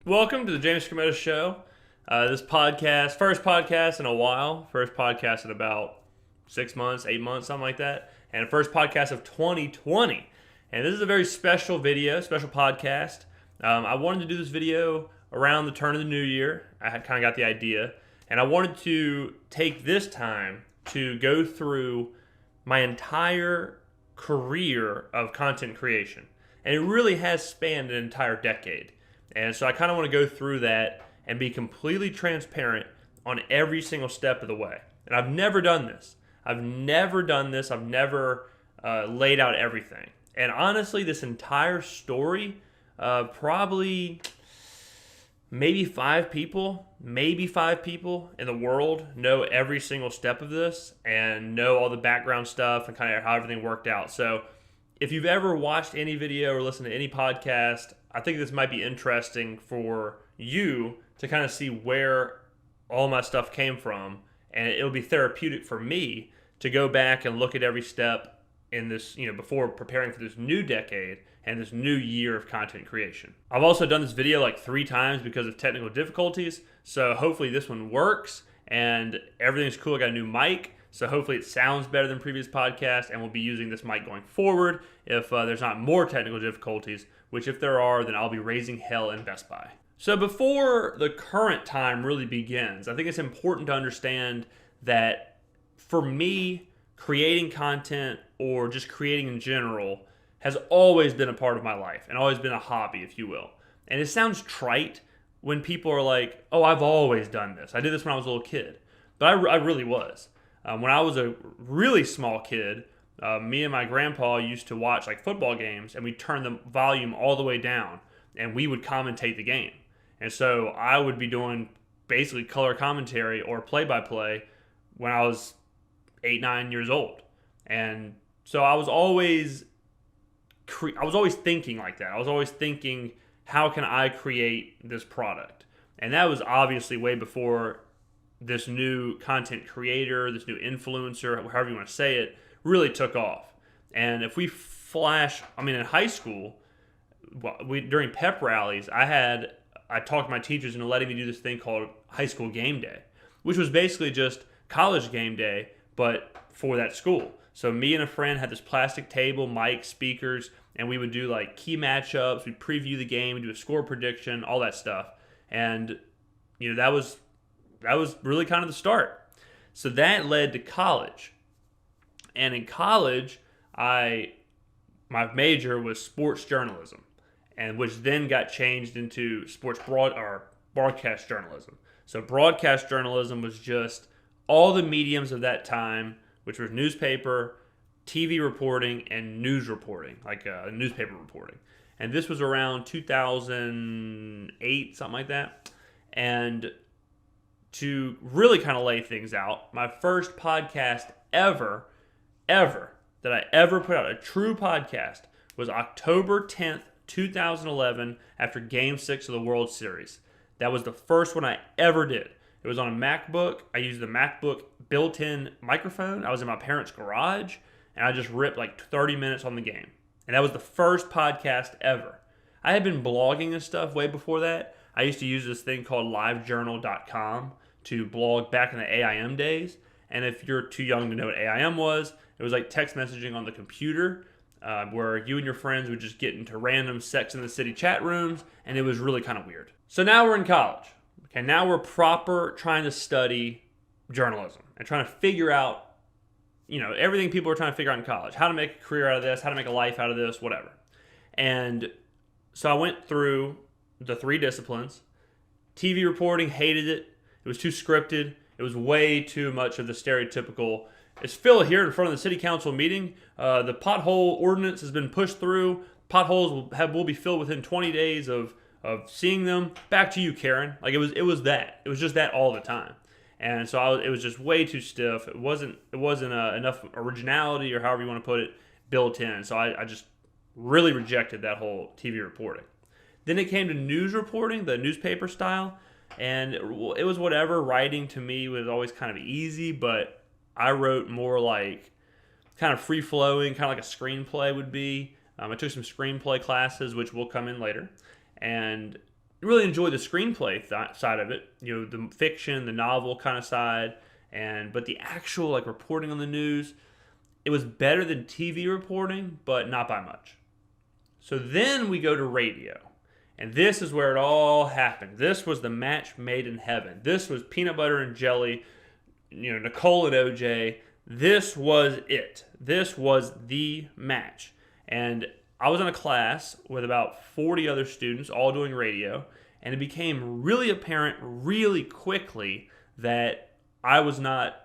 Welcome to the James Skrmetta Show. This podcast, first podcast in a while, first podcast in about 6 months, 8 months, something like that, and first podcast of 2020. And this is a very special video, special podcast. I wanted to do this video around the turn of the new year. I had kind of got the idea, and I wanted to take this time to go through my entire career of content creation. And it really has spanned an entire decade. And so I kind of want to go through that and be completely transparent on every single step of the way. And I've never done this. I've never laid out everything. And honestly, this entire story, probably maybe five people in the world know every single step of this and know all the background stuff and kind of how everything worked out. So if you've ever watched any video or listened to any podcast, I think this might be interesting for you to kind of see where all my stuff came from, and it'll be therapeutic for me to go back and look at every step in this, before preparing for this new decade and this new year of content creation. I've also done this video like 3 times because of technical difficulties, so hopefully this one works and everything's cool. I got a new mic, so hopefully it sounds better than previous podcasts, and we'll be using this mic going forward if there's not more technical difficulties, which if there are, then I'll be raising hell in Best Buy. So before the current time really begins, I think it's important to understand that for me, creating content or just creating in general has always been a part of my life and always been a hobby, if you will. And it sounds trite when people are like, oh, I've always done this. I did this when I was a little kid. But I really was. When I was a really small kid, me and my grandpa used to watch like football games, and we'd turn the volume all the way down, and we would commentate the game. And so I would be doing basically color commentary or play-by-play when I was 8, 9 years old. And so I was always thinking like that. I was always thinking, how can I create this product? And that was obviously way before this new content creator, this new influencer, however you want to say it, really took off. And if we flash, in high school, during pep rallies, I talked my teachers into letting me do this thing called high school game day, which was basically just college game day, but for that school. So me and a friend had this plastic table, mic, speakers, and we would do like key matchups. We'd preview the game, we'd do a score prediction, all that stuff. And that was really kind of the start. So that led to college. And in college, my major was sports journalism, and which then got changed into broadcast journalism. So broadcast journalism was just all the mediums of that time, which was newspaper, TV reporting, and news reporting, like newspaper reporting. And this was around 2008, something like that. And to really kind of lay things out, my first podcast ever that I ever put out, a true podcast, was October 10th, 2011, after Game 6 of the World Series. That was the first one I ever did. It was on a MacBook. I used the MacBook built-in microphone. I was in my parents' garage, and I just ripped like 30 minutes on the game. And that was the first podcast ever. I had been blogging and stuff way before that. I used to use this thing called livejournal.com to blog back in the AIM days. And if you're too young to know what AIM was, it was like text messaging on the computer, where you and your friends would just get into random Sex in the City chat rooms, and it was really kind of weird. So now we're in college. Okay, now we're trying to study journalism and trying to figure out, everything people are trying to figure out in college. How to make a career out of this, how to make a life out of this, whatever. And so I went through the 3 disciplines. TV reporting, hated it. It was too scripted. It was way too much of the stereotypical. It's Phil here in front of the city council meeting. The pothole ordinance has been pushed through. Potholes will be filled within 20 days of seeing them. Back to you, Karen. Like it was that. It was just that all the time. And so it was just way too stiff. It wasn't enough originality, or however you want to put it, built in. So I just really rejected that whole TV reporting. Then it came to news reporting, the newspaper style, and it was whatever. Writing to me was always kind of easy, but I wrote more like kind of free-flowing, kind of like a screenplay would be. I took some screenplay classes, which will come in later. And really enjoy the screenplay side of it, the fiction, the novel kind of side, but the actual like reporting on the news, it was better than TV reporting, but not by much. So then we go to radio. And this is where it all happened. This was the match made in heaven. This was peanut butter and jelly, Nicole and OJ. This was it. This was the match. And I was in a class with about 40 other students, all doing radio, and it became really apparent really quickly that I was not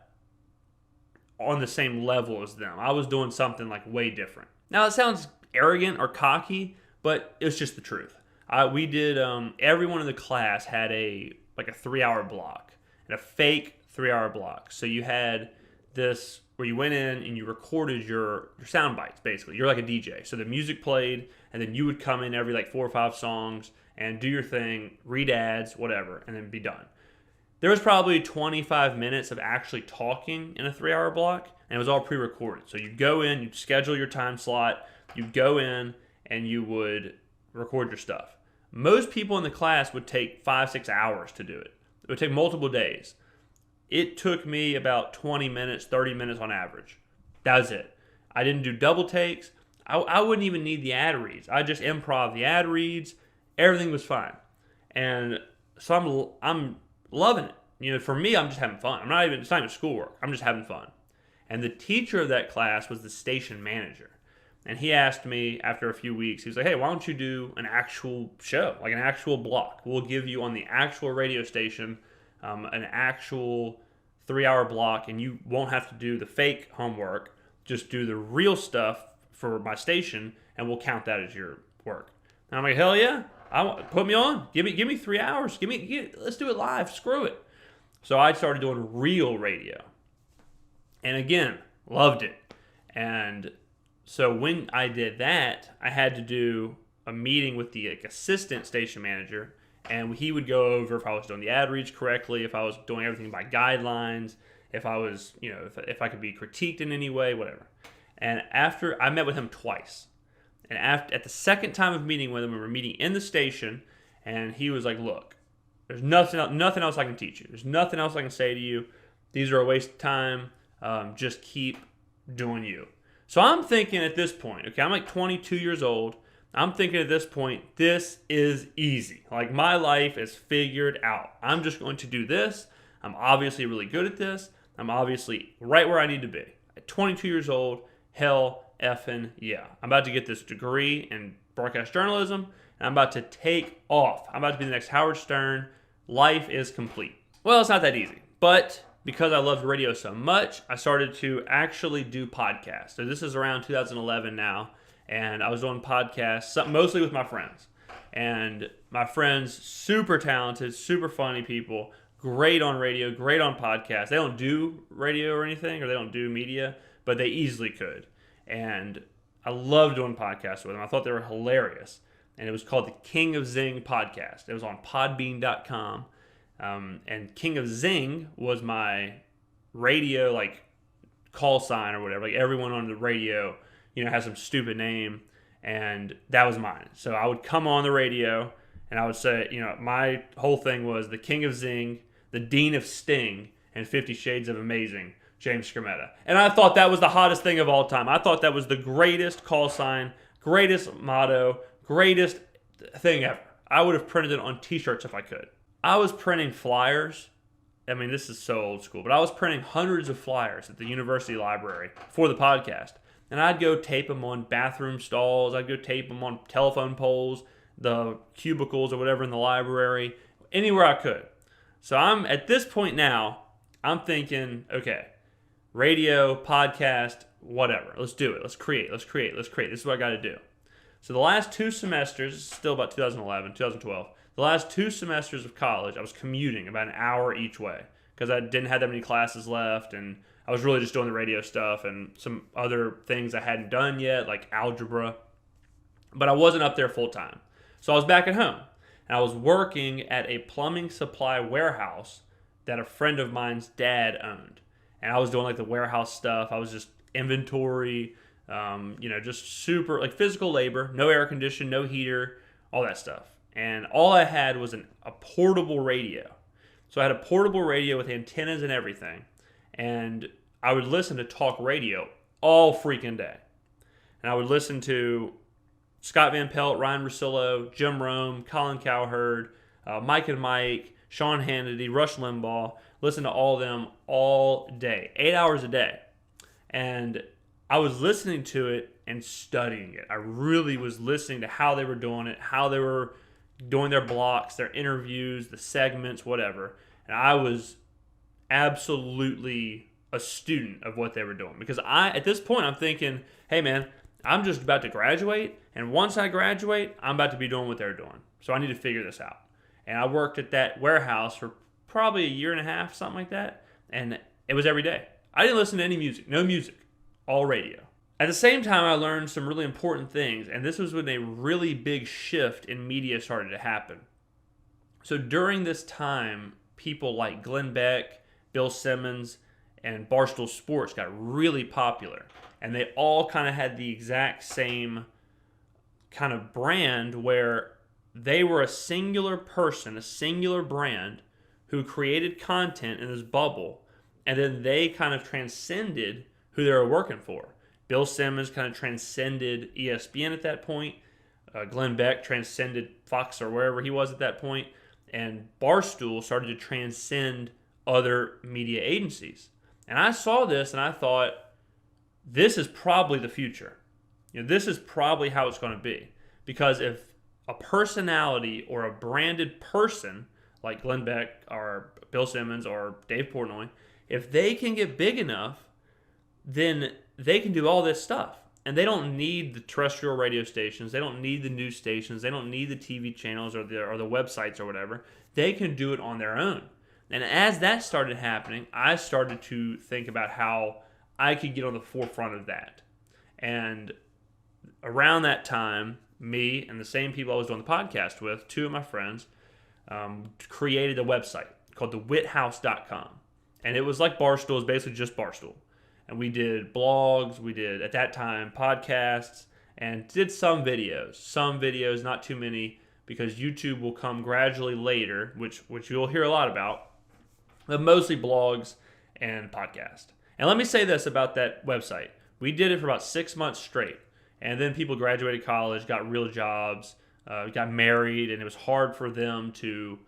on the same level as them. I was doing something like way different. Now, it sounds arrogant or cocky, but it's just the truth. We did, everyone in the class had a 3-hour block, and a fake 3-hour block. So you had this where you went in and you recorded your sound bites, basically. You're like a DJ. So the music played, and then you would come in every 4 or 5 songs and do your thing, read ads, whatever, and then be done. There was probably 25 minutes of actually talking in a 3-hour block, and it was all pre-recorded. So you'd go in, you'd schedule your time slot, you'd go in, and you would record your stuff. Most people in the class would take 5-6 hours to do it. It would take multiple days. It took me about 20 minutes, 30 minutes on average. That was it. I didn't do double takes. I wouldn't even need the ad reads. I just improv the ad reads. Everything was fine. And so I'm loving it. For me, I'm just having fun. It's not even schoolwork. I'm just having fun. And the teacher of that class was the station manager. And he asked me after a few weeks, he was like, hey, why don't you do an actual show, like an actual block? We'll give you on the actual radio station an actual 3-hour block, and you won't have to do the fake homework. Just do the real stuff for my station, and we'll count that as your work. And I'm like, hell yeah, put me on. Give me 3 hours. Let's do it live. Screw it. So I started doing real radio, and again, loved it. And so when I did that, I had to do a meeting with the assistant station manager, and he would go over if I was doing the ad reads correctly, if I was doing everything by guidelines, if I was, if I could be critiqued in any way, whatever. And after I met with him twice, and at the second time of meeting with him, we were meeting in the station, and he was like, "Look, there's nothing else I can teach you. There's nothing else I can say to you. These are a waste of time. Just keep doing you." So I'm thinking at this point, okay, I'm like 22 years old. I'm thinking at this point, this is easy. Like my life is figured out. I'm just going to do this. I'm obviously really good at this. I'm obviously right where I need to be. At 22 years old, hell effing yeah. I'm about to get this degree in broadcast journalism, and I'm about to take off. I'm about to be the next Howard Stern. Life is complete. Well, it's not that easy, but because I loved radio so much, I started to actually do podcasts. So this is around 2011 now, and I was doing podcasts, mostly with my friends. And my friends, super talented, super funny people, great on radio, great on podcasts. They don't do radio or anything, or they don't do media, but they easily could. And I loved doing podcasts with them. I thought they were hilarious. And it was called the King of Zing podcast. It was on podbean.com. And King of Zing was my radio call sign or whatever. Like everyone on the radio, has some stupid name, and that was mine. So I would come on the radio and I would say, my whole thing was the King of Zing, the Dean of Sting, and 50 Shades of Amazing, James Skrmetta. And I thought that was the hottest thing of all time. I thought that was the greatest call sign, greatest motto, greatest thing ever. I would have printed it on t-shirts if I could. I was printing flyers. I mean, this is so old school, but I was printing hundreds of flyers at the university library for the podcast. And I'd go tape them on bathroom stalls. I'd go tape them on telephone poles, the cubicles or whatever in the library, anywhere I could. So I'm at this point now, I'm thinking, okay, radio, podcast, whatever. Let's do it. Let's create. This is what I got to do. So the last 2 semesters, still about 2011, 2012, the last 2 semesters of college, I was commuting about an hour each way because I didn't have that many classes left, and I was really just doing the radio stuff and some other things I hadn't done yet, like algebra. But I wasn't up there full time. So I was back at home, and I was working at a plumbing supply warehouse that a friend of mine's dad owned. And I was doing the warehouse stuff. I was just inventory, just super physical labor, no air conditioning, no heater, all that stuff. and all I had was a portable radio. So I had a portable radio with antennas and everything, and I would listen to talk radio all freaking day. And I would listen to Scott Van Pelt, Ryan Russillo, Jim Rome, Colin Cowherd, Mike and Mike, Sean Hannity, Rush Limbaugh. Listen to all of them all day, 8 hours a day. And I was listening to it and studying it. I really was listening to how they were doing it, how they were doing their blocks, their interviews, the segments, whatever. And I was absolutely a student of what they were doing. Because at this point, I'm thinking, hey man, I'm just about to graduate. And once I graduate, I'm about to be doing what they're doing. So I need to figure this out. And I worked at that warehouse for probably a year and a half, something like that. And it was every day. I didn't listen to any music, no music, all radio. At the same time, I learned some really important things. And this was when a really big shift in media started to happen. So during this time, people like Glenn Beck, Bill Simmons, and Barstool Sports got really popular. And they all kind of had the exact same kind of brand where they were a singular person, a singular brand who created content in this bubble, and then they kind of transcended who they were working for. Bill Simmons kind of transcended ESPN at that point. Glenn Beck transcended Fox or wherever he was at that point. And Barstool started to transcend other media agencies. And I saw this and I thought, this is probably the future. This is probably how it's going to be. Because if a personality or a branded person like Glenn Beck or Bill Simmons or Dave Portnoy, if they can get big enough, then they can do all this stuff. And they don't need the terrestrial radio stations. They don't need the news stations. They don't need the TV channels or the websites or whatever. They can do it on their own. And as that started happening, I started to think about how I could get on the forefront of that. And around that time, me and the same people I was doing the podcast with, two of my friends, created a website called thewhithouse.com. And it was like Barstool. It was basically just Barstool. And we did blogs, we did, at that time, podcasts, and did some videos. Some videos, not too many, because YouTube will come gradually later, which you'll hear a lot about, but mostly blogs and podcasts. And let me say this about that website. We did it for about 6 months straight. And then people graduated college, got real jobs, got married, and it was hard for them to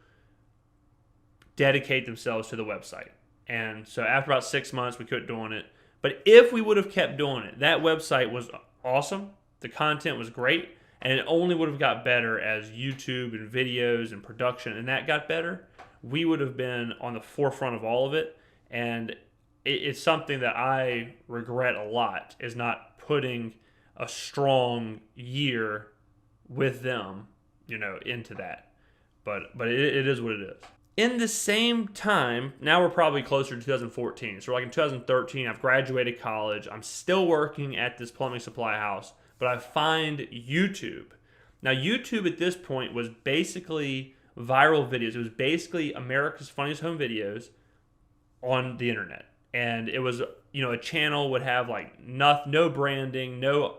dedicate themselves to the website. And so after about 6 months, we quit doing it. But if we would have kept doing it, that website was awesome. The content was great. And it only would have got better as YouTube and videos and production and that got better. We would have been on the forefront of all of it. And it's something that I regret a lot, is not putting a strong year with them, into that. But it is what it is. In the same time, now we're probably closer to 2014. So like in 2013, I've graduated college. I'm still working at this plumbing supply house, but I find YouTube. Now, YouTube at this point was basically viral videos. It was basically America's Funniest Home Videos on the internet. And it was, a channel would have like no branding, no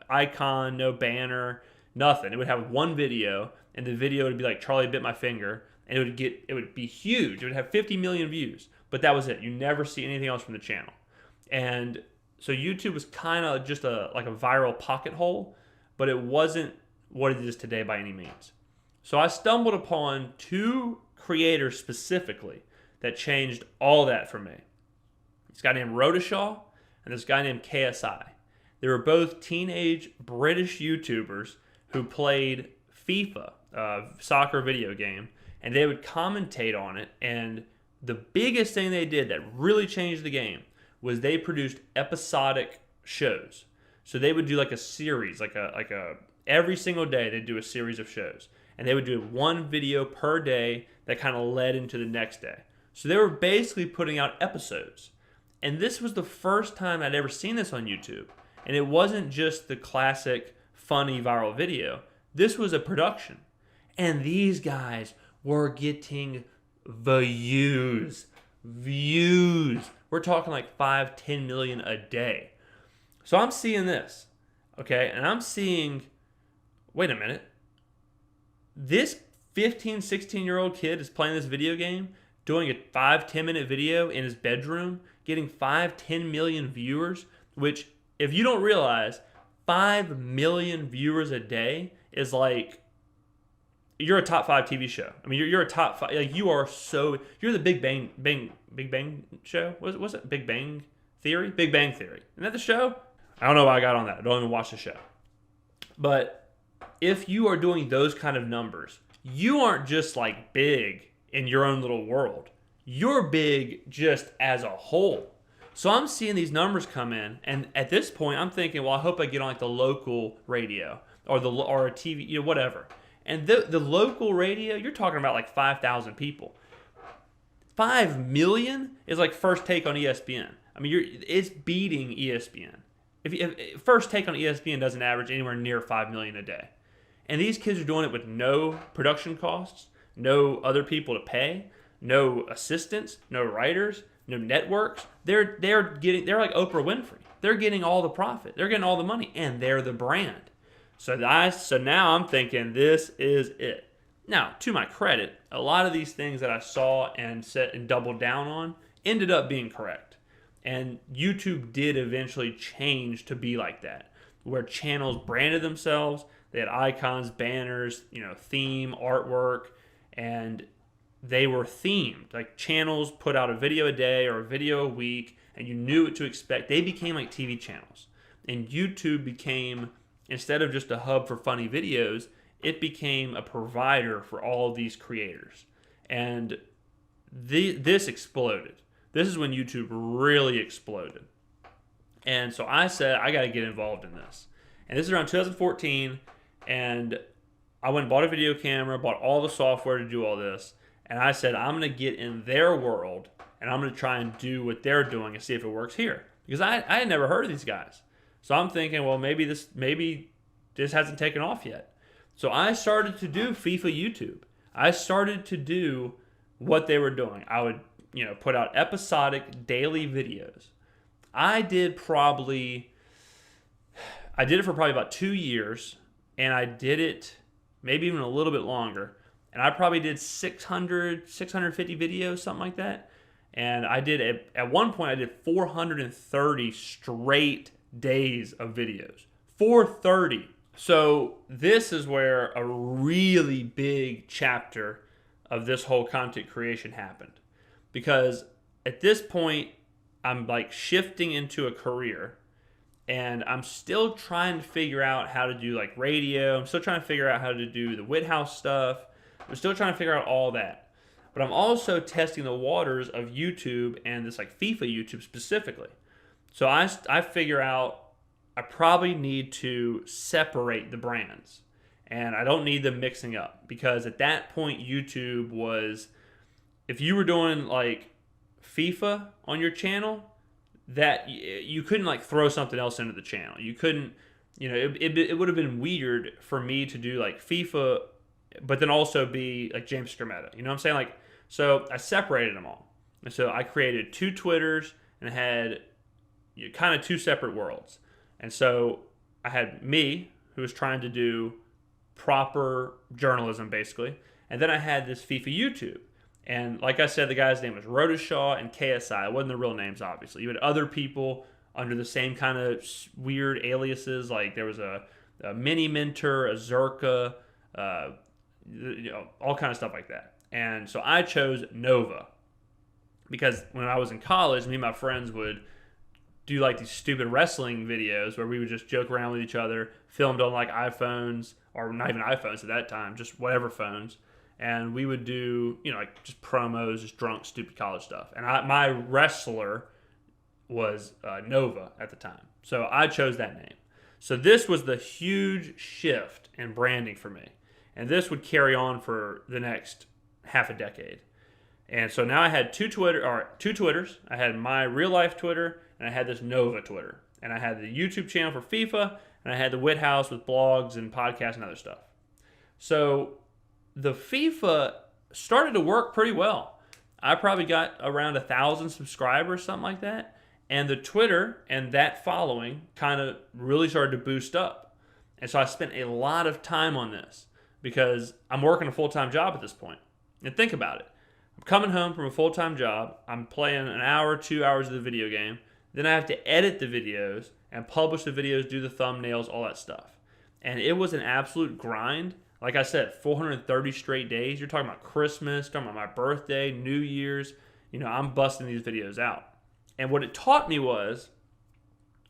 icon, no banner, nothing. It would have one video, and the video would be like Charlie Bit My Finger. And it would be huge. It would have 50 million views, but that was it. You never see anything else from the channel. And so YouTube was kind of just like a viral pocket hole, but it wasn't what it is today by any means. So I stumbled upon two creators specifically that changed all that for me. This guy named Rodashaw and this guy named KSI. They were both teenage British YouTubers who played FIFA, soccer video game, and they would commentate on it. And the biggest thing they did that really changed the game was they produced episodic shows. So they would do like a series, like a every single day they'd do a series of shows. And they would do one video per day that kind of led into the next day. So they were basically putting out episodes. And this was the first time I'd ever seen this on YouTube. And it wasn't just the classic funny viral video. This was a production. And these guys were getting views. We're talking like 5-10 million a day. So I'm seeing this, okay? And I'm seeing, wait a minute. this 15, 16-year-old kid is playing this video game, doing a 5-10 minute video in his bedroom, getting 5-10 million viewers, which, if you don't realize, 5 million viewers a day is like, you're a top 5 TV show. I mean, you're a top 5. Like, you're the Big Bang show. What's it? Big Bang Theory? Big Bang Theory. Isn't that the show? I don't know why I got on that. I don't even watch the show. But if you are doing those kind of numbers, you aren't just like big in your own little world. You're big just as a whole. So I'm seeing these numbers come in, and at this point, I'm thinking, well, I hope I get on like the local radio or a TV, whatever. And the local radio, you're talking about like 5,000 people. 5 million is like First Take on ESPN. I mean, it's beating ESPN. If First Take on ESPN doesn't average anywhere near 5 million a day, and these kids are doing it with no production costs, no other people to pay, no assistants, no writers, no networks. They're like Oprah Winfrey. They're getting all the profit. They're getting all the money, and they're the brand. So now I'm thinking this is it. Now, to my credit, a lot of these things that I saw and set and doubled down on ended up being correct. And YouTube did eventually change to be like that, where channels branded themselves. They had icons, banners, theme, artwork, and they were themed. Like, channels put out a video a day or a video a week, and you knew what to expect. They became like TV channels. And YouTube became, instead of just a hub for funny videos, it became a provider for all of these creators. And this exploded. This is when YouTube really exploded. And so I said, I got to get involved in this. And this is around 2014, and I went and bought a video camera, bought all the software to do all this, and I said, I'm going to get in their world, and I'm going to try and do what they're doing and see if it works here. Because I had never heard of these guys. So I'm thinking, well, maybe this hasn't taken off yet. So I started to do FIFA YouTube. I started to do what they were doing. I would, put out episodic daily videos. I did it for probably about 2 years, and I did it maybe even a little bit longer. And I probably did 650 videos, something like that. And at one point, I did 430 straight days of videos. 430. So this is where a really big chapter of this whole content creation happened. Because at this point, I'm like shifting into a career, and I'm still trying to figure out how to do like radio. I'm still trying to figure out how to do the Whithouse stuff. I'm still trying to figure out all that. But I'm also testing the waters of YouTube and this like FIFA YouTube specifically. So I figure out I probably need to separate the brands, and I don't need them mixing up, because at that point YouTube was, if you were doing like FIFA on your channel, that you couldn't like throw something else into the channel. You couldn't, it would have been weird for me to do like FIFA, but then also be like James Skrmetta. You know what I'm saying? Like, so I separated them all. And so I created 2 Twitters and had kind of 2 separate worlds. And so I had me, who was trying to do proper journalism, basically. And then I had this FIFA YouTube. And like I said, the guy's name was Rodashaw and KSI. It wasn't the real names, obviously. You had other people under the same kind of weird aliases. Like there was a Mini Mentor, a Zerka, all kind of stuff like that. And so I chose Nova, because when I was in college, me and my friends would do like these stupid wrestling videos where we would just joke around with each other, filmed on like iPhones, or not even iPhones at that time, just whatever phones. And we would do, like just promos, just drunk, stupid college stuff. And my wrestler was Nova at the time. So I chose that name. So this was the huge shift in branding for me. And this would carry on for the next half a decade. And so now I had 2 Twitters. I had my real life Twitter, and I had this Nova Twitter. And I had the YouTube channel for FIFA, and I had the Whithouse with blogs and podcasts and other stuff. So the FIFA started to work pretty well. I probably got around 1,000 subscribers, something like that. And the Twitter and that following kind of really started to boost up. And so I spent a lot of time on this. because I'm working a full-time job at this point. And think about it. I'm coming home from a full-time job. I'm playing an hour, 2 hours of the video game. Then I have to edit the videos and publish the videos, do the thumbnails, all that stuff. And it was an absolute grind. Like I said, 430 straight days. You're talking about Christmas, talking about my birthday, New Year's. I'm busting these videos out. And what it taught me was,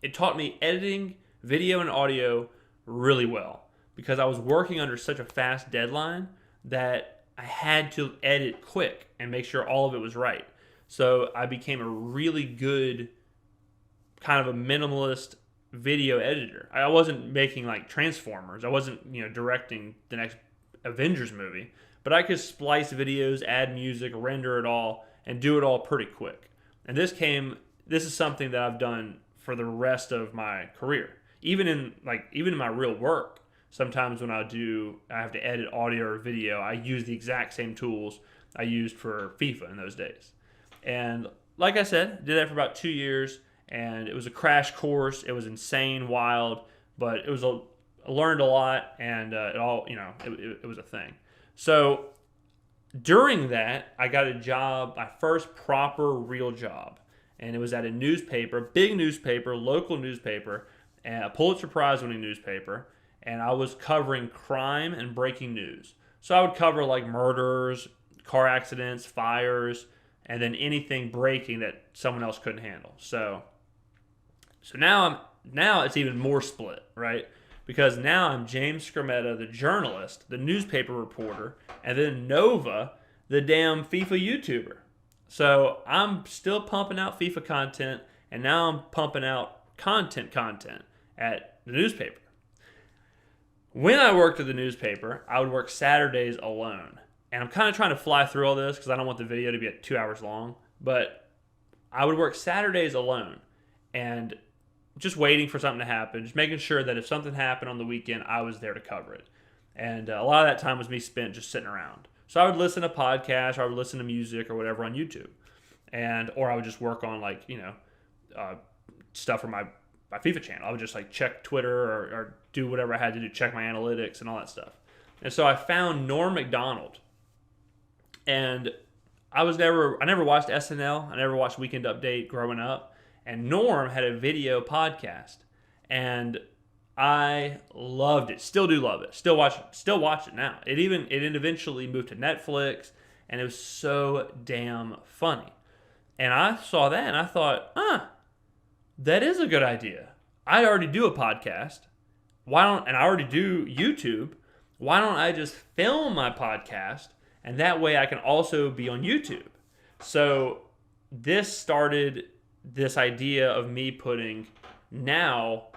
it taught me editing video and audio really well, because I was working under such a fast deadline that I had to edit quick and make sure all of it was right. So I became a really good kind of a minimalist video editor. I wasn't making like Transformers. I wasn't, directing the next Avengers movie, but I could splice videos, add music, render it all, and do it all pretty quick. And this is something that I've done for the rest of my career. Even in my real work, sometimes when I have to edit audio or video, I use the exact same tools I used for FIFA in those days. And like I said, did that for about 2 years, and it was a crash course. It was insane, wild, but I learned a lot, and it was a thing. So during that, I got a job, my first proper real job, and it was at a newspaper, big newspaper, local newspaper, and a Pulitzer Prize-winning newspaper, and I was covering crime and breaking news. So I would cover like murders, car accidents, fires, and then anything breaking that someone else couldn't handle. So now it's even more split, right? Because now I'm James Skrmetta, the journalist, the newspaper reporter, and then Nova, the damn FIFA YouTuber. So I'm still pumping out FIFA content, and now I'm pumping out content at the newspaper. When I worked at the newspaper, I would work Saturdays alone. And I'm kind of trying to fly through all this because I don't want the video to be at 2 hours long. But I would work Saturdays alone and just waiting for something to happen, just making sure that if something happened on the weekend, I was there to cover it. And a lot of that time was me spent just sitting around. So I would listen to podcasts, or I would listen to music or whatever on YouTube. Or I would just work on stuff for my FIFA channel. I would just check Twitter or do whatever I had to do, check my analytics and all that stuff. And so I found Norm Macdonald. And I never watched SNL. I never watched Weekend Update growing up. And Norm had a video podcast. And I loved it. Still do love it. Still watch it now. It eventually moved to Netflix, and it was so damn funny. And I saw that and I thought, that is a good idea. I already do a podcast. And I already do YouTube. Why don't I just film my podcast, and that way I can also be on YouTube? So this started this idea of me putting now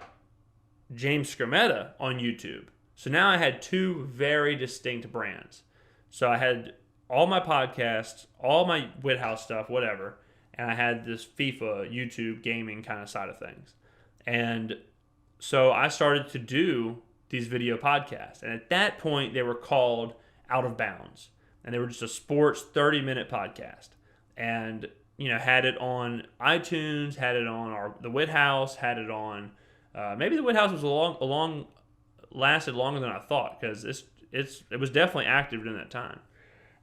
James Skrmetta on YouTube. So now I had two very distinct brands. So I had all my podcasts, all my Whithouse stuff, whatever, and I had this FIFA, YouTube, gaming kind of side of things. And so I started to do these video podcasts. And at that point, they were called Out of Bounds. And they were just a sports 30-minute podcast. And, had it on iTunes, had it on the Whithouse, had it on... maybe the Whithouse was lasted longer than I thought, because it was definitely active during that time.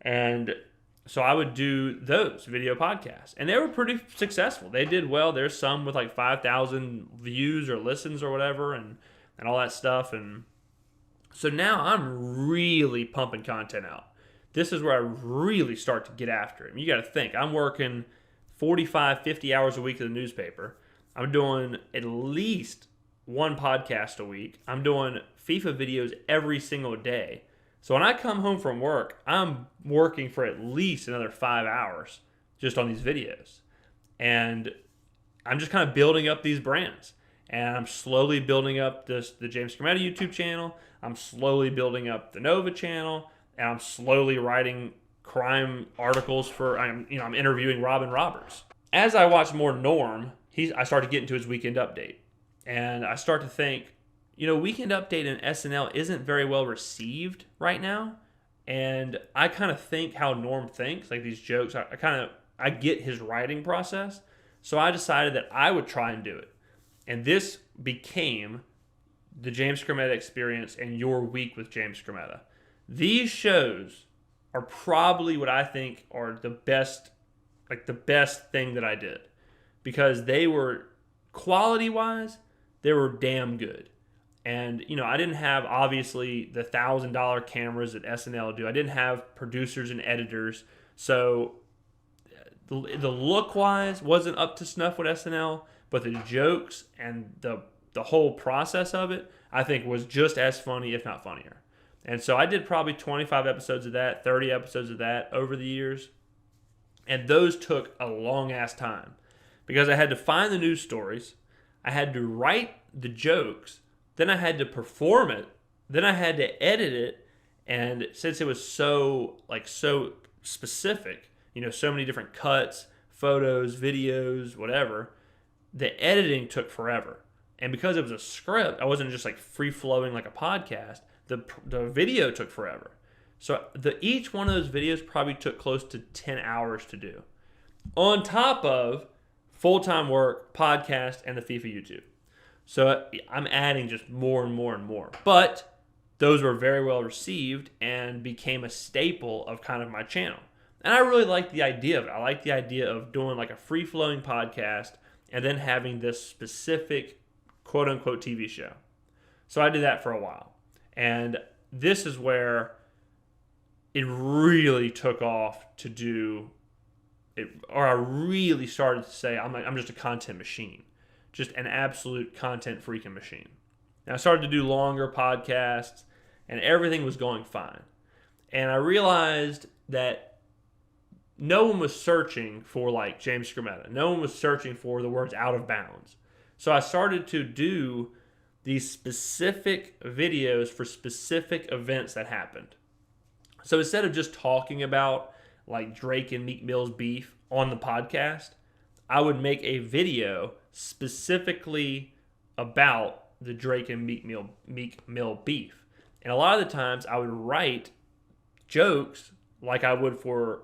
And so I would do those video podcasts, and they were pretty successful. They did well. There's some with 5,000 views or listens or whatever, and all that stuff. And so now I'm really pumping content out. This is where I really start to get after it. You got to think, I'm working 45, 50 hours a week at the newspaper. I'm doing at least one podcast a week. I'm doing FIFA videos every single day. So when I come home from work, I'm working for at least another 5 hours just on these videos. And I'm just kind of building up these brands. And I'm slowly building up the James Skrmetta YouTube channel. I'm slowly building up the Nova channel. And I'm slowly writing crime articles I'm interviewing Robin Roberts. As I watch more Norm, I start to get into his Weekend Update. And I start to think, Weekend Update and SNL isn't very well received right now. And I kind of think how Norm thinks, like these jokes. I get his writing process. So I decided that I would try and do it. And this became the James Skrmetta Experience and Your Week with James Skrmetta. These shows are probably what I think are the best, like the best thing that I did, because they were quality wise, they were damn good. And I didn't have obviously the $1,000 cameras that SNL do. I didn't have producers and editors, so the look wise wasn't up to snuff with SNL, but the jokes and the whole process of it, I think, was just as funny, if not funnier. And so I did probably 25 episodes of that, 30 episodes of that over the years. And those took a long ass time because I had to find the news stories, I had to write the jokes, then I had to perform it, then I had to edit it. And since it was so specific, so many different cuts, photos, videos, whatever, the editing took forever. And because it was a script, I wasn't just like free flowing like a podcast. The video took forever. So each one of those videos probably took close to 10 hours to do, on top of full-time work, podcast, and the FIFA YouTube. So I'm adding just more and more and more. But those were very well received and became a staple of kind of my channel. And I really liked the idea of it. I liked the idea of doing like a free-flowing podcast and then having this specific quote-unquote TV show. So I did that for a while. And this is where it really took off to do it, or I really started to say, I'm just a content machine, just an absolute content freaking machine. And I started to do longer podcasts, and everything was going fine. And I realized that no one was searching for like James Skrmetta. No one was searching for the words out of bounds. So I started to do these specific videos for specific events that happened. So instead of just talking about like Drake and Meek Mill's beef on the podcast, I would make a video specifically about the Drake and Meek Mill beef. And a lot of the times I would write jokes like I would for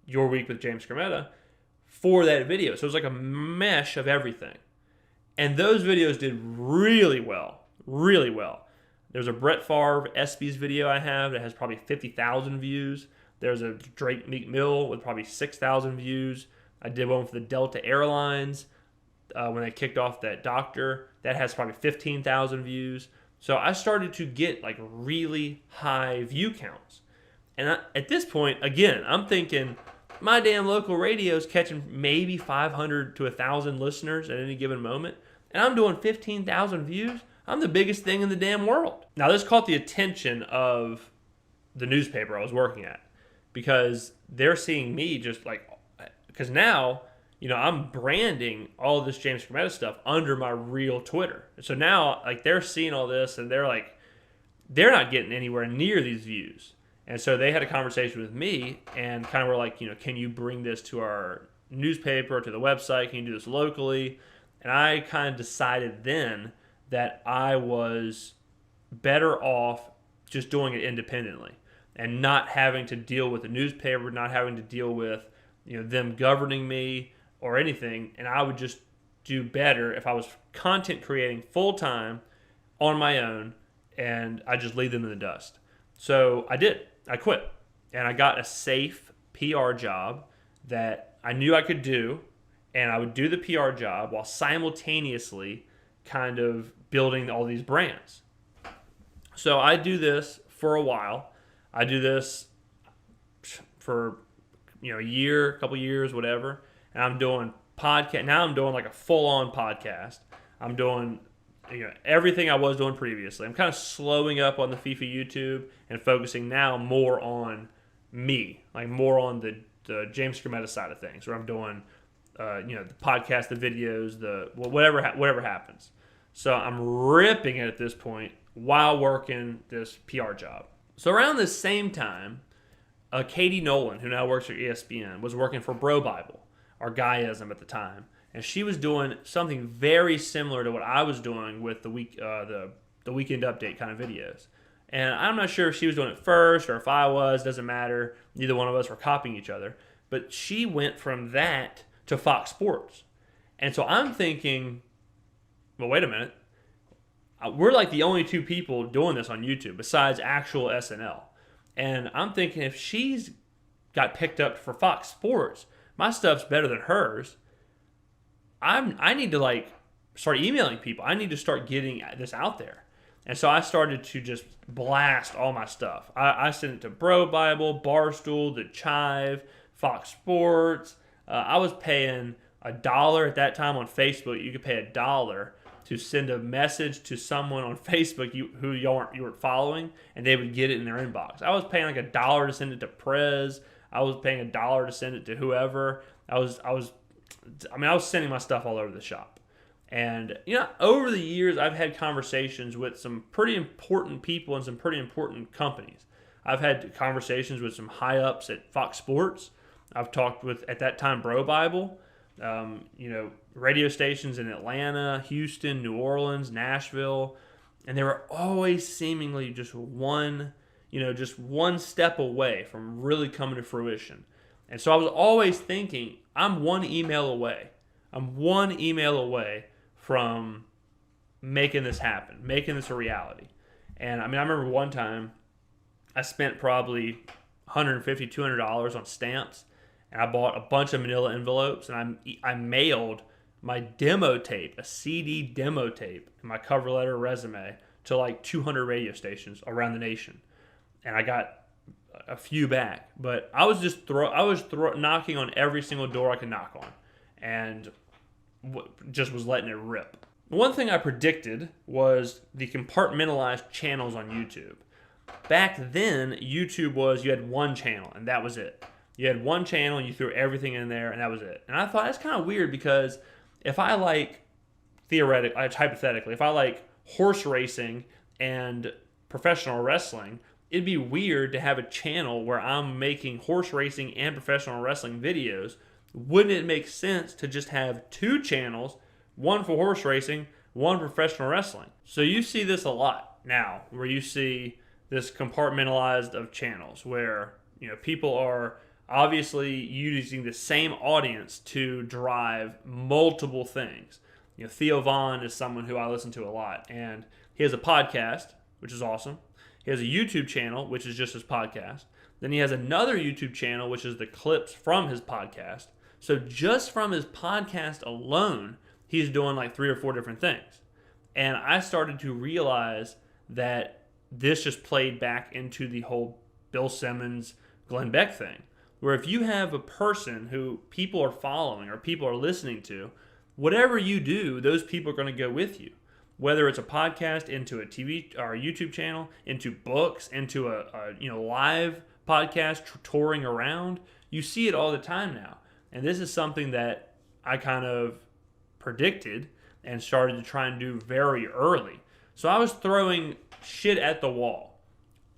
Your Week with James Skrmetta for that video. So it was like a mesh of everything. And those videos did really well, really well. There's a Brett Favre ESPYs video I have that has probably 50,000 views. There's a Drake Meek Mill with probably 6,000 views. I did one for the Delta Airlines when they kicked off that doctor. That has probably 15,000 views. So I started to get like really high view counts. And at this point, again, I'm thinking my damn local radio is catching maybe 500 to 1,000 listeners at any given moment. And I'm doing 15,000 views. I'm the biggest thing in the damn world. Now, this caught the attention of the newspaper I was working at, because they're seeing me just like, because now, I'm branding all of this James Skrmetta stuff under my real Twitter. So now, like, they're seeing all this and they're like, they're not getting anywhere near these views. And so they had a conversation with me and kind of were like, can you bring this to our newspaper, to the website? Can you do this locally? And I kind of decided then that I was better off just doing it independently and not having to deal with the newspaper, not having to deal with them governing me or anything. And I would just do better if I was content creating full time on my own, and I just leave them in the dust. So I did. I quit, and I got a safe PR job that I knew I could do, and I would do the PR job while simultaneously kind of building all these brands. So I do this for a while. I do this for a year, a couple years, whatever, and I'm doing podcast. Now I'm doing like a full-on podcast. I'm doing everything I was doing previously. I'm kind of slowing up on the FIFA YouTube and focusing now more on me, like more on the James Skrmetta side of things, where I'm doing the podcast, the videos, whatever happens. So I'm ripping it at this point while working this PR job. So around the same time, Katie Nolan, who now works for ESPN, was working for Bro Bible, or Guyism at the time, and she was doing something very similar to what I was doing with the weekend update kind of videos. And I'm not sure if she was doing it first or if I was. Doesn't matter. Neither one of us were copying each other. But she went from that to Fox Sports, and so I'm thinking, well, wait a minute. We're like the only two people doing this on YouTube besides actual SNL. And I'm thinking, if she's got picked up for Fox Sports, my stuff's better than hers. I need to like start emailing people. I need to start getting this out there. And so I started to just blast all my stuff. I sent it to Bro Bible, Barstool, The Chive, Fox Sports. I was paying $1 at that time on Facebook. You could pay $1 to send a message to someone on Facebook who you weren't following, and they would get it in their inbox. I was paying like $1 to send it to Prez. I was paying $1 to send it to whoever. I was sending my stuff all over the shop. And, over the years, I've had conversations with some pretty important people and some pretty important companies. I've had conversations with some high-ups at Fox Sports. I've talked with, at that time, Bro Bible, radio stations in Atlanta, Houston, New Orleans, Nashville. And they were always seemingly just one step away from really coming to fruition. And so I was always thinking, I'm one email away. I'm one email away from making this happen, making this a reality. And I remember one time I spent probably $150, $200 on stamps, and I bought a bunch of manila envelopes, and I mailed my demo tape, a CD demo tape, and my cover letter resume to like 200 radio stations around the nation. And I got a few back, but I was just knocking on every single door I could knock on, and just was letting it rip. One thing I predicted was the compartmentalized channels on YouTube. Back then, YouTube was, you had one channel and that was it. You had one channel and you threw everything in there and that was it. And I thought that's kind of weird, because if I like, hypothetically, if I like horse racing and professional wrestling, it'd be weird to have a channel where I'm making horse racing and professional wrestling videos. Wouldn't it make sense to just have two channels, one for horse racing, one for professional wrestling? So you see this a lot now, where you see this compartmentalized of channels where people are obviously using the same audience to drive multiple things. Theo Vaughn is someone who I listen to a lot, and he has a podcast, which is awesome. He has a YouTube channel, which is just his podcast. Then he has another YouTube channel, which is the clips from his podcast. So just from his podcast alone, he's doing like 3 or 4 different things. And I started to realize that this just played back into the whole Bill Simmons, Glenn Beck thing, where if you have a person who people are following or people are listening to, whatever you do, those people are going to go with you. Whether it's a podcast, into a TV or a YouTube channel, into books, into a live podcast touring around, you see it all the time now. And this is something that I kind of predicted and started to try and do very early. So I was throwing shit at the wall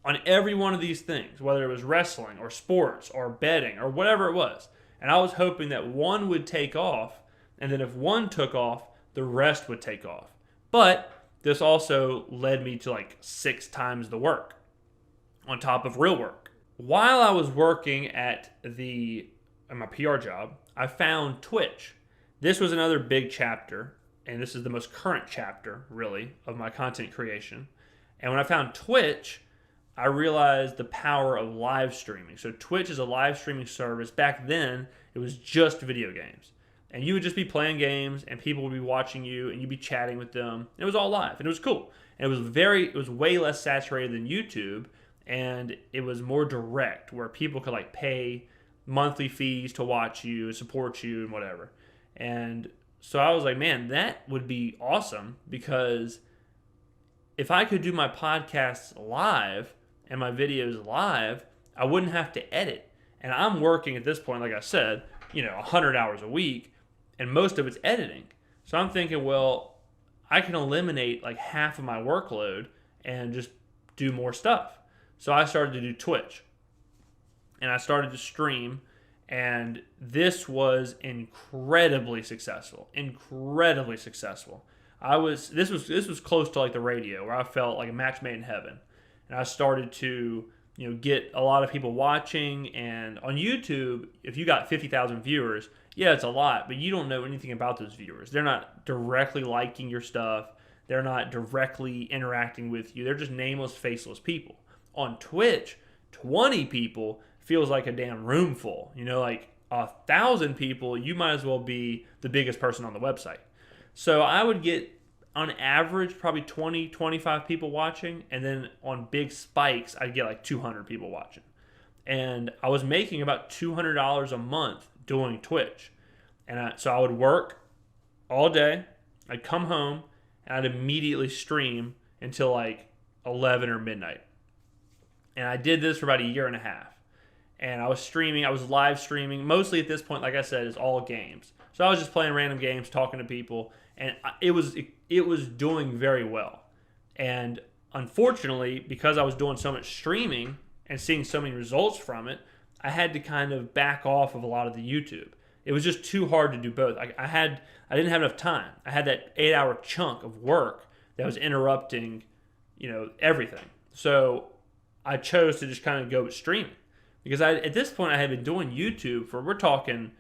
on every one of these things, whether it was wrestling or sports or betting or whatever it was. And I was hoping that one would take off, and then if one took off, the rest would take off. But this also led me to like 6 times the work on top of real work. While I was working at my PR job, I found Twitch. This was another big chapter, and this is the most current chapter, really, of my content creation. And when I found Twitch, I realized the power of live streaming. So Twitch is a live streaming service. Back then, it was just video games. And you would just be playing games, and people would be watching you, and you'd be chatting with them. It was all live, and it was cool. And it was way less saturated than YouTube, and it was more direct, where people could like pay monthly fees to watch you, support you, and whatever. And so I was like, man, that would be awesome, because if I could do my podcasts live and my videos live, I wouldn't have to edit. And I'm working at this point, like I said, 100 hours a week, and most of it's editing. So I'm thinking, well, I can eliminate like half of my workload and just do more stuff. So I started to do Twitch, and I started to stream, and this was incredibly successful. Incredibly successful. This was close to like the radio, where I felt like a match made in heaven. And I started to get a lot of people watching. And on YouTube, if you got 50,000 viewers, yeah, it's a lot, but you don't know anything about those viewers. They're not directly liking your stuff. They're not directly interacting with you. They're just nameless, faceless people. On Twitch 20 people feels like a damn room full. You know, like 1,000 people, you might as well be the biggest person on the website. So I would get, on average, probably 20, 25 people watching. And then on big spikes, I'd get like 200 people watching. And I was making about $200 a month doing Twitch. And so I would work all day. I'd come home and I'd immediately stream until like 11 or midnight. And I did this for about a year and a half. And I was live streaming. Mostly at this point, like I said, it's all games. So I was just playing random games, talking to people, and it was doing very well. And unfortunately, because I was doing so much streaming and seeing so many results from it, I had to kind of back off of a lot of the YouTube. It was just too hard to do both. I didn't have enough time. I had that 8-hour chunk of work that was interrupting, everything. So I chose to just kind of go with streaming. Because at this point, I had been doing YouTube for, we're talking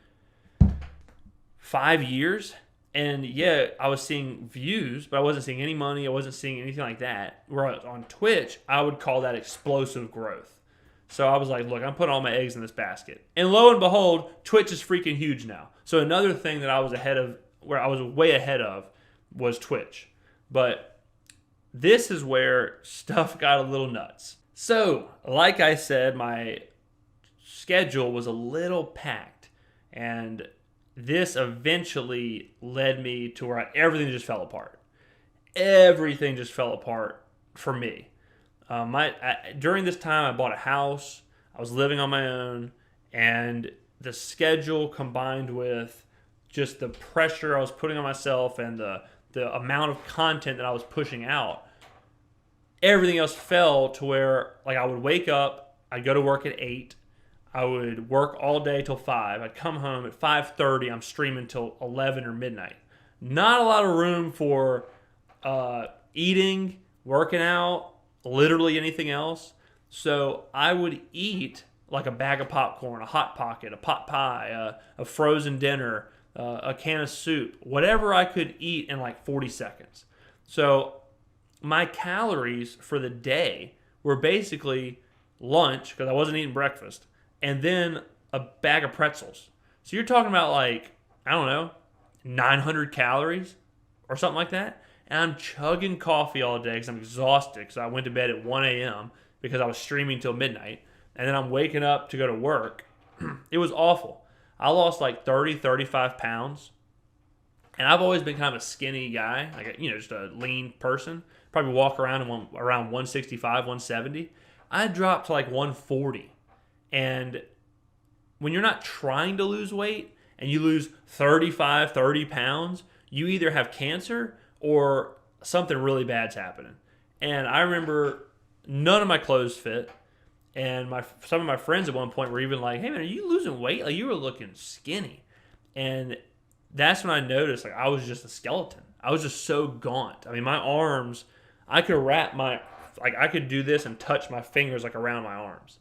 5 years. And yeah, I was seeing views, but I wasn't seeing any money. I wasn't seeing anything like that. Whereas on Twitch, I would call that explosive growth. So I was like, look, I'm putting all my eggs in this basket. And lo and behold, Twitch is freaking huge now. So another thing that I was way ahead of, was Twitch. But this is where stuff got a little nuts. So, like I said, my schedule was a little packed. And this eventually led me to where everything just fell apart. Everything just fell apart for me. During this time, I bought a house. I was living on my own, and the schedule combined with just the pressure I was putting on myself and the amount of content that I was pushing out, everything else fell to where, like, I would wake up, I'd go to work at 8, I would work all day till 5, I'd come home at 5:30, I'm streaming till 11 or midnight. Not a lot of room for eating, working out, literally anything else. So I would eat like a bag of popcorn, a Hot Pocket, a pot pie, a frozen dinner, a can of soup, whatever I could eat in like 40 seconds. So my calories for the day were basically lunch, because I wasn't eating breakfast, and then a bag of pretzels. So you're talking about, like, I don't know, 900 calories or something like that. And I'm chugging coffee all day because I'm exhausted, because I went to bed at 1 a.m. because I was streaming till midnight. And then I'm waking up to go to work. It was awful. I lost like 30, 35 pounds. And I've always been kind of a skinny guy, like, just a lean person. Probably walk around around 165, 170. I dropped to like 140. And when you're not trying to lose weight and you lose 35, 30 pounds, you either have cancer or something really bad's happening. And I remember none of my clothes fit. And some of my friends at one point were even like, hey man, are you losing weight? Like, you were looking skinny. And that's when I noticed, like, I was just a skeleton. I was just so gaunt. I mean, my arms, I could I could do this and touch my fingers like around my arms.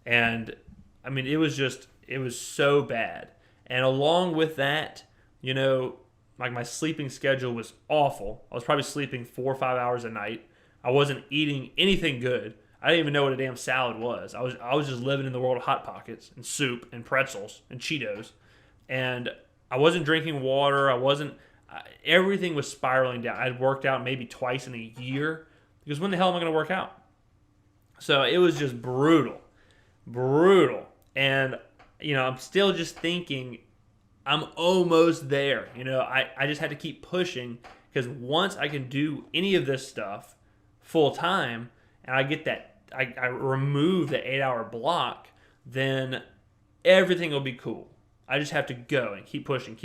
And I mean, it was so bad. And along with that, like, my sleeping schedule was awful. I was probably sleeping 4 or 5 hours a night. I wasn't eating anything good. I didn't even know what a damn salad was. I was just living in the world of Hot Pockets and soup and pretzels and Cheetos. And I wasn't drinking water. Everything was spiraling down. I'd worked out maybe twice in a year, because when the hell am I going to work out? So it was just brutal. And, I'm still just thinking, I'm almost there. I just had to keep pushing, because once I can do any of this stuff full time and I get that, I remove the 8-hour block, then everything will be cool. I just have to go and keep pushing.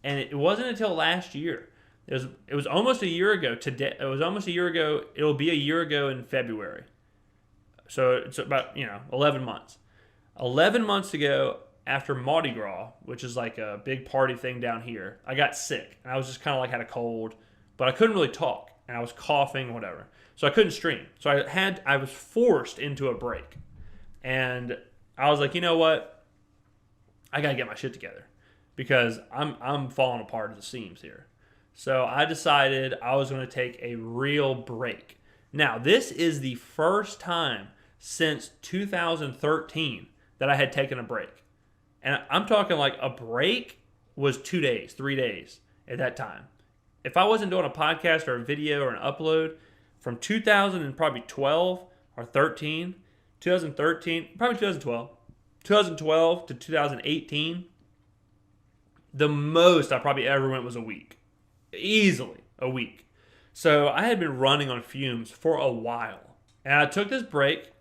And it wasn't until last year. It was almost a year ago today. It was almost a year ago. It'll be a year ago in February. So it's about, 11 months. 11 months ago, after Mardi Gras, which is like a big party thing down here, I got sick. And I was just kind of like had a cold, but I couldn't really talk. And I was coughing, whatever. So I couldn't stream. So I was forced into a break. And I was like, you know what? I got to get my shit together, because I'm falling apart at the seams here. So I decided I was going to take a real break. Now, this is the first time since 2013 that I had taken a break. And I'm talking like a break was 2 days, 3 days at that time. If I wasn't doing a podcast or a video or an upload from 2000 and probably 12 or 13, 2013, probably 2012 to 2018, the most I probably ever went was a week. Easily a week. So I had been running on fumes for a while. And I took this break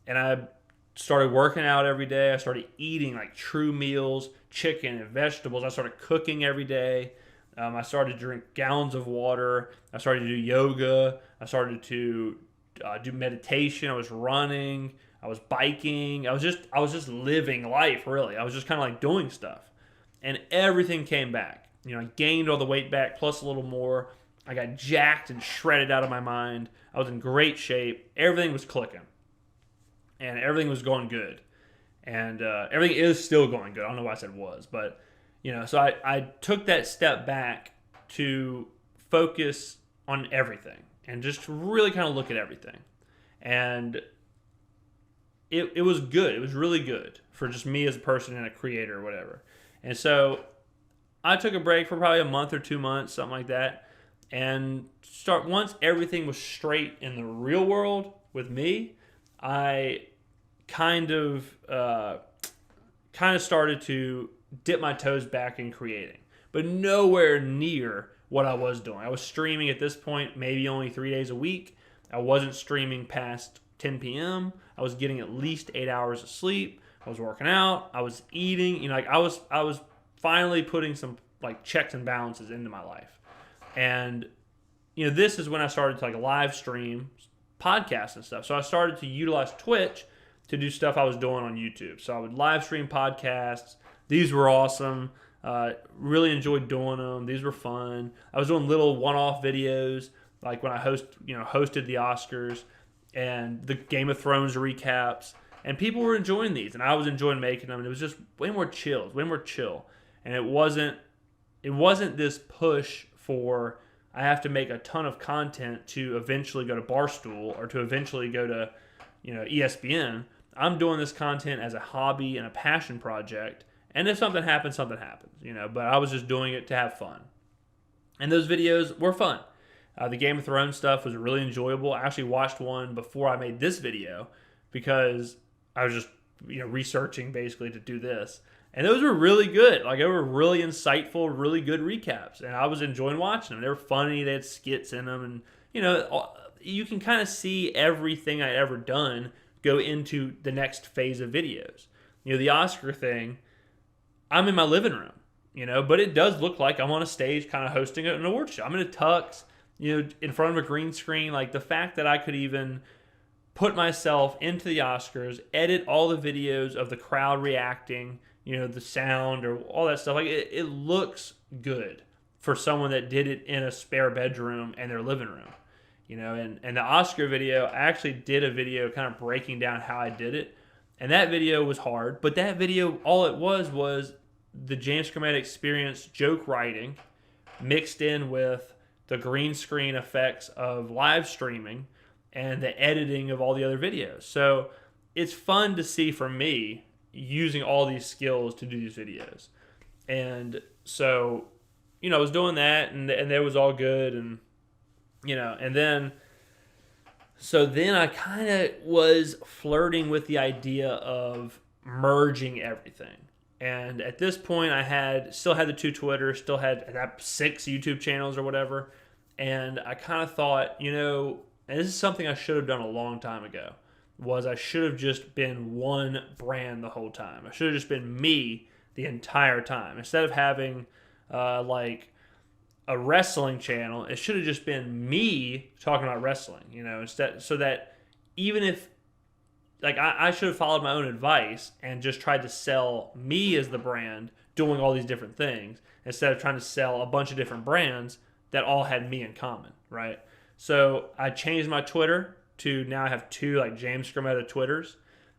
and I started working out every day. I started eating like true meals, chicken and vegetables. I started cooking every day. I started to drink gallons of water. I started to do yoga. I started to do meditation. I was running. I was biking. I was just living life, really. I was just kind of like doing stuff. And everything came back. I gained all the weight back plus a little more. I got jacked and shredded out of my mind. I was in great shape. Everything was clicking. And everything was going good. And everything is still going good. I don't know why I said was. But, so I took that step back to focus on everything. And just really kind of look at everything. And it was good. It was really good for just me as a person and a creator or whatever. And so I took a break for probably a month or 2 months, something like that. And once everything was straight in the real world with me, I kind of started to dip my toes back in creating, but nowhere near what I was doing. I was streaming at this point maybe only 3 days a week. I wasn't streaming past 10 p.m. I was getting at least 8 hours of sleep. I was working out. I was eating. I was finally putting some like checks and balances into my life. And this is when I started to like live stream podcasts and stuff. So I started to utilize Twitch to do stuff I was doing on YouTube. So I would live stream podcasts. These were awesome. Really enjoyed doing them. These were fun. I was doing little one-off videos, like when I hosted the Oscars and the Game of Thrones recaps, and people were enjoying these, and I was enjoying making them. And it was just way more chill. And it wasn't this push for I have to make a ton of content to eventually go to Barstool or to eventually go to ESPN. I'm doing this content as a hobby and a passion project. And if something happens, something happens, But I was just doing it to have fun. And those videos were fun. The Game of Thrones stuff was really enjoyable. I actually watched one before I made this video because I was just researching basically to do this. And those were really good. Like, they were really insightful, really good recaps. And I was enjoying watching them. They were funny. They had skits in them. And, you can kind of see everything I'd ever done go into the next phase of videos. The Oscar thing, I'm in my living room, but it does look like I'm on a stage kind of hosting an award show. I'm in a tux, in front of a green screen. Like, the fact that I could even put myself into the Oscars, edit all the videos of the crowd reacting, the sound or all that stuff. Like, it looks good for someone that did it in a spare bedroom and their living room, and the Oscar video, I actually did a video kind of breaking down how I did it. And that video was hard, but that video, all it was the James Skrmetta experience joke writing mixed in with the green screen effects of live streaming and the editing of all the other videos. So it's fun to see for me using all these skills to do these videos. And so, I was doing that and that was all good. And, and then I kind of was flirting with the idea of merging everything. And at this point, I still had the 2 Twitters, still had 6 YouTube channels or whatever. And I kind of thought, and this is something I should have done a long time ago, was I should have just been one brand the whole time. I should have just been me the entire time. Instead of having like a wrestling channel, it should have just been me talking about wrestling, instead, so that even if, like, I should have followed my own advice and just tried to sell me as the brand doing all these different things instead of trying to sell a bunch of different brands that all had me in common, right? So I changed my Twitter to now I have 2 like James Skrmetta Twitters,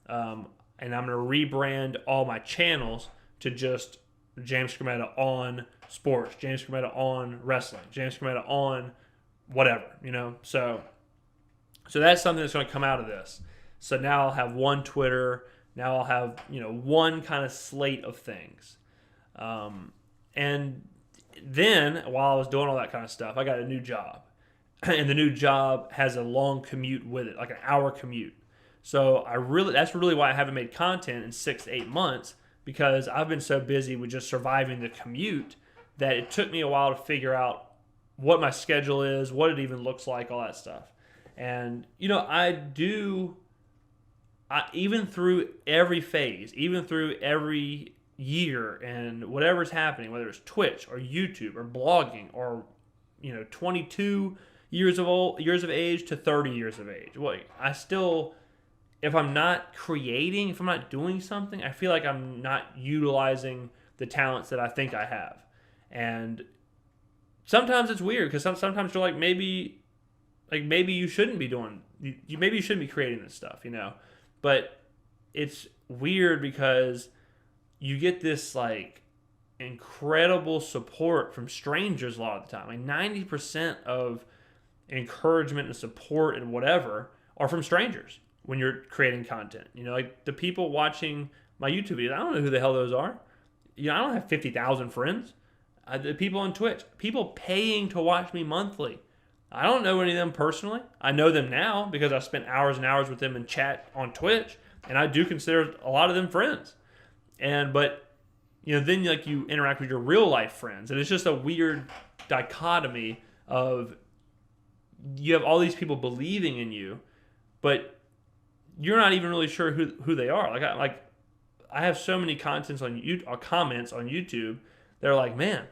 and I'm going to rebrand all my channels to just James Skrmetta on sports, James Skrmetta on wrestling, James Skrmetta on whatever, So that's something that's going to come out of this. So now I'll have one Twitter. Now I'll have, one kind of slate of things. And then while I was doing all that kind of stuff, I got a new job. And the new job has a long commute with it, like an hour commute. So that's really why I haven't made content in 6 to 8 months, because I've been so busy with just surviving the commute that it took me a while to figure out what my schedule is, what it even looks like, all that stuff. And, even through every phase, even through every year and whatever's happening, whether it's Twitch or YouTube or blogging or, 22 years of age to 30 years of age. Well, I still, if I'm not creating, if I'm not doing something, I feel like I'm not utilizing the talents that I think I have. And sometimes it's weird because sometimes you're like, maybe you shouldn't be doing, maybe you shouldn't be creating this stuff, But it's weird because you get this like incredible support from strangers a lot of the time. Like 90% of encouragement and support and whatever are from strangers when you're creating content. Like the people watching my YouTube videos, I don't know who the hell those are. I don't have 50,000 friends. The people on Twitch, people paying to watch me monthly. I don't know any of them personally. I know them now because I spent hours and hours with them in chat on Twitch, and I do consider a lot of them friends. But then like you interact with your real life friends, and it's just a weird dichotomy of you have all these people believing in you, but you're not even really sure who they are. I have so many comments on YouTube. They're like, man,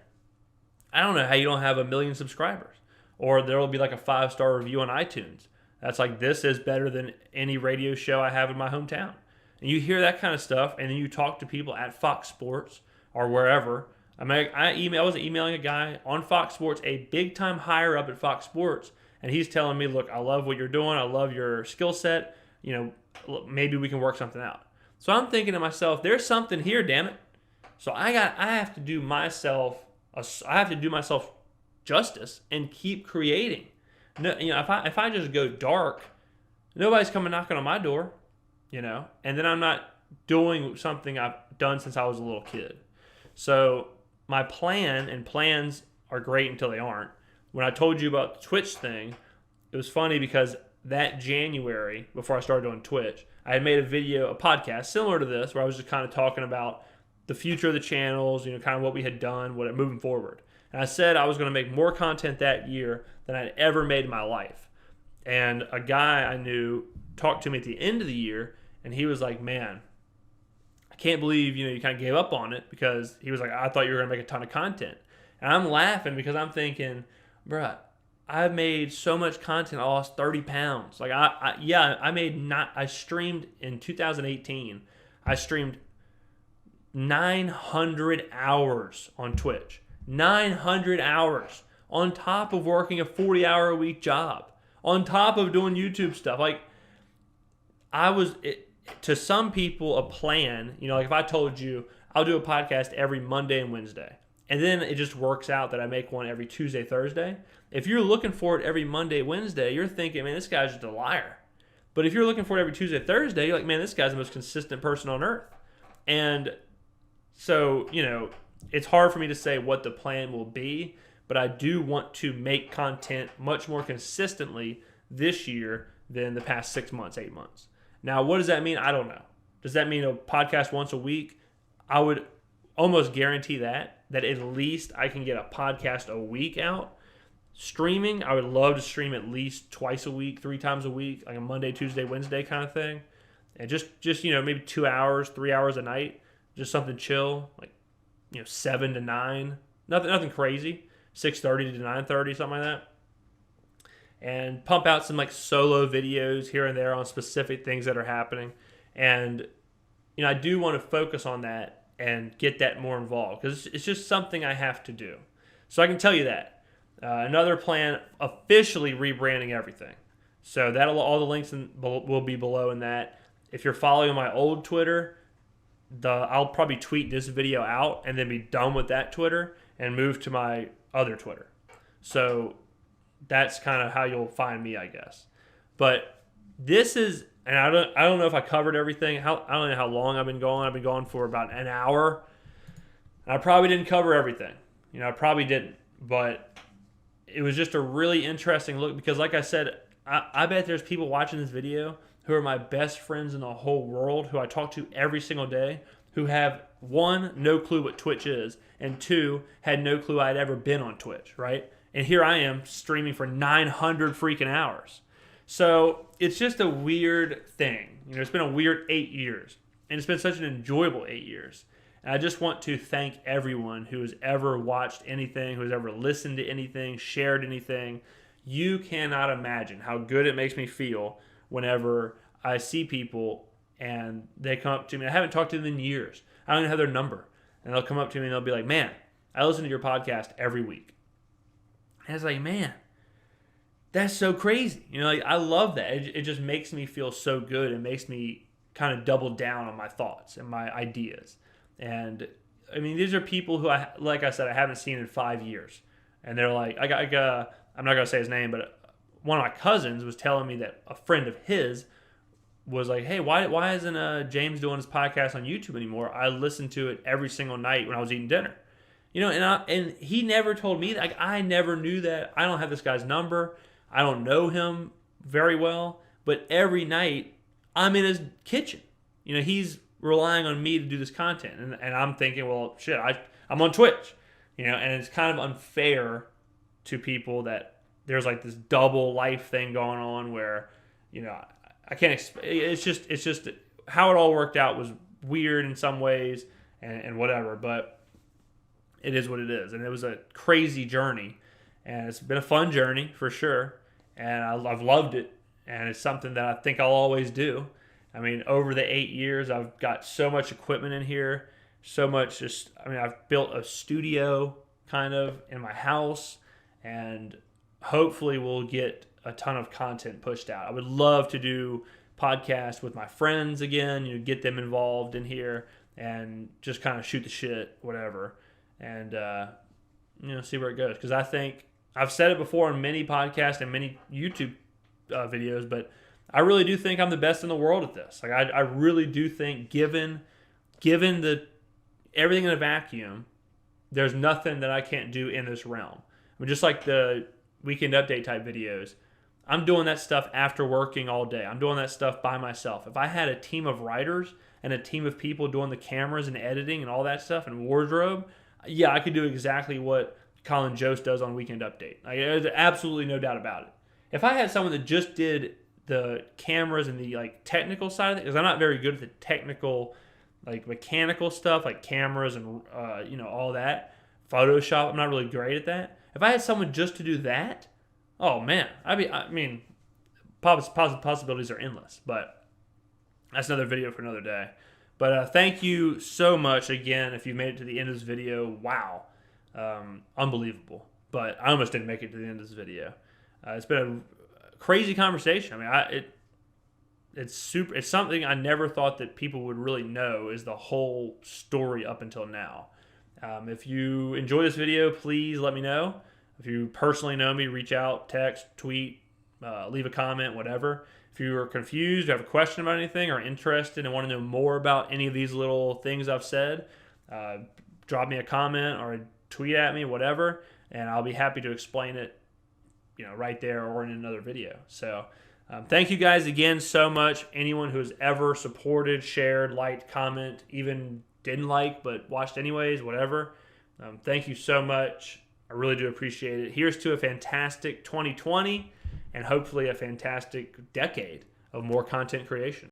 I don't know how you don't have 1 million subscribers. Or there will be like a 5-star review on iTunes. That's like, this is better than any radio show I have in my hometown. And you hear that kind of stuff, and then you talk to people at Fox Sports or wherever. I was emailing a guy on Fox Sports, a big time higher up at Fox Sports, and he's telling me, look, I love what you're doing. I love your skill set. Maybe we can work something out. So I'm thinking to myself, there's something here, damn it. So I have to do myself justice and keep creating. No, if I just go dark, nobody's coming knocking on my door, and then I'm not doing something I've done since I was a little kid. So my plan, and plans are great until they aren't. When I told you about the Twitch thing, it was funny because that January, before I started doing Twitch, I had made a podcast similar to this, where I was just kind of talking about the future of the channels, kind of what we had done, moving forward. And I said I was going to make more content that year than I'd ever made in my life. And a guy I knew talked to me at the end of the year, and he was like, man, I can't believe, you kind of gave up on it, because he was like, I thought you were going to make a ton of content. And I'm laughing because I'm thinking, bruh, I've made so much content, I lost 30 pounds. Like, I streamed in 2018. I streamed 900 hours on Twitch. 900 hours on top of working a 40-hour-a-week job, on top of doing YouTube stuff. Like, to some people, a plan, like if I told you I'll do a podcast every Monday and Wednesday, and then it just works out that I make one every Tuesday, Thursday. If you're looking for it every Monday, Wednesday, you're thinking, man, this guy's just a liar. But if you're looking for it every Tuesday, Thursday, you're like, man, this guy's the most consistent person on earth. And so, it's hard for me to say what the plan will be, but I do want to make content much more consistently this year than the past 6 months, 8 months. Now, what does that mean? I don't know. Does that mean a podcast once a week? I would almost guarantee that at least I can get a podcast a week out. Streaming, I would love to stream at least twice a week, 3 times a week, like a Monday, Tuesday, Wednesday kind of thing. And just maybe 2 hours, 3 hours a night, just something chill, like 7 to 9, nothing crazy, 6:30 to 9:30, something like that. And pump out some like solo videos here and there on specific things that are happening. And I do want to focus on that and get that more involved, because it's just something I have to do. So I can tell you that. Another plan, officially rebranding everything. So all the links will be below in that. If you're following my old Twitter, I'll probably tweet this video out and then be done with that Twitter and move to my other Twitter. So that's kind of how you'll find me, I guess. But this is And I don't know if I covered everything. I don't know how long I've been going. I've been going for about an hour. I probably didn't cover everything. I probably didn't. But it was just a really interesting look because, like I said, I bet there's people watching this video who are my best friends in the whole world, who I talk to every single day, who have, one, no clue what Twitch is, and two, had no clue I'd ever been on Twitch, right? And here I am streaming for 900 freaking hours. So it's just a weird thing. It's been a weird 8 years, and it's been such an enjoyable 8 years. And I just want to thank everyone who has ever watched anything, who has ever listened to anything, shared anything. You cannot imagine how good it makes me feel whenever I see people and they come up to me. I haven't talked to them in years. I don't even have their number. And they'll come up to me and they'll be like, man, I listen to your podcast every week. And it's like, man, that's so crazy. I love that. It just makes me feel so good. It makes me kind of double down on my thoughts and my ideas. And I mean, these are people who like I said, I haven't seen in 5 years. And they're like, I'm not going to say his name, but one of my cousins was telling me that a friend of his was like, hey, why isn't James doing his podcast on YouTube anymore? I listened to it every single night when I was eating dinner. And he never told me that. Like, I never knew that. I don't have this guy's number. I don't know him very well. But every night, I'm in his kitchen. He's relying on me to do this content. And I'm thinking, well, shit, I'm on Twitch. And it's kind of unfair to people that there's like this double life thing going on where, I can't it's just how it all worked out was weird in some ways and whatever, but it is what it is. And it was a crazy journey, and it's been a fun journey for sure. And I've loved it, and it's something that I think I'll always do. I mean, over the 8 years, I've got so much equipment in here, so much I've built a studio kind of in my house, and hopefully we'll get a ton of content pushed out. I would love to do podcasts with my friends again, get them involved in here and just kind of shoot the shit, whatever, and see where it goes. Because I think I've said it before in many podcasts and many YouTube videos, but I really do think I'm the best in the world at this. Like I really do think, given the everything in a vacuum, there's nothing that I can't do in this realm. I mean, just like the weekend update type videos, I'm doing that stuff after working all day. I'm doing that stuff by myself. If I had a team of writers and a team of people doing the cameras and editing and all that stuff and wardrobe, yeah, I could do exactly what Colin Jost does on Weekend Update. Like, there's absolutely no doubt about it. If I had someone that just did the cameras and the technical side of it, because I'm not very good at the technical, mechanical stuff, like cameras and all that, Photoshop, I'm not really great at that. If I had someone just to do that, oh man, possibilities are endless. But that's another video for another day. But thank you so much again. If you made it to the end of this video, wow, unbelievable. But I almost didn't make it to the end of this video. It's been a crazy conversation. I mean, it's super. It's something I never thought that people would really know is the whole story up until now. If you enjoy this video, please let me know. If you personally know me, reach out, text, tweet, leave a comment, whatever. If you are confused, have a question about anything, or interested and want to know more about any of these little things I've said, drop me a comment or a tweet at me, whatever, and I'll be happy to explain it, right there or in another video. So thank you guys again so much. Anyone who has ever supported, shared, liked, comment, even didn't like but watched anyways, whatever. Thank you so much. I really do appreciate it. Here's to a fantastic 2020 and hopefully a fantastic decade of more content creation.